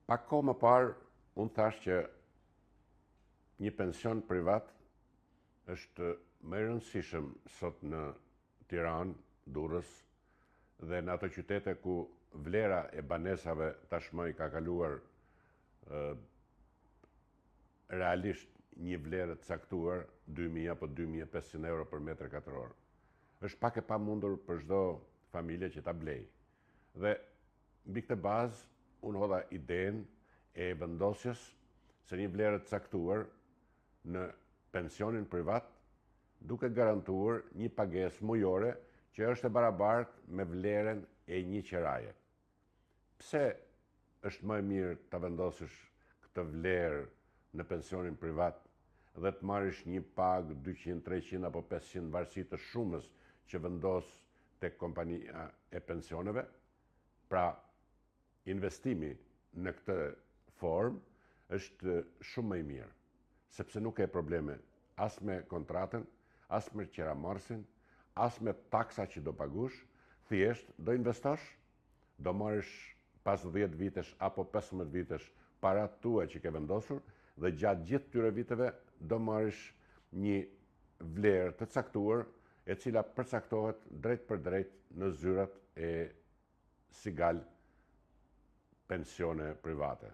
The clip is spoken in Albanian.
Pak kohë më parë, unë thash që një pension privat është më i rëndësishëm sot në Tiranë, Durrës dhe në ato qytete ku vlera e banesave tashmë i ka kaluar realisht një vlerë të caktuar 2.000 apo 2.500 euro për metër katror. Është pak e pamundur për çdo familje që ta blej. Dhe mbi këtë bazë unë hodha idenë e vendosjes se një vlerë të caktuar në pensionin privat duke garantuar një pagesë mujore që është e barabartë me vlerën e një qeraje. Pse është më e mirë ta vendosësh këtë vlerë në pensionin privat dhe të marrësh një pagë 200, 300 apo 500 varësi të shumës që vendos tek kompania e pensioneve? Pra, investimi në këtë formë është shumë më i mirë, sepse nuk e probleme as me kontratën, as me qeramorsin, as me taksa që do pagush, thjesht do investosh, do marrësh pas 10 vitesh apo 15 vitesh parat tua që ke vendosur dhe gjatë gjithë këtyre viteve do marrësh një vlerë të caktuar e cila përcaktohet drejt për drejt në zyrat e sigal pensione private.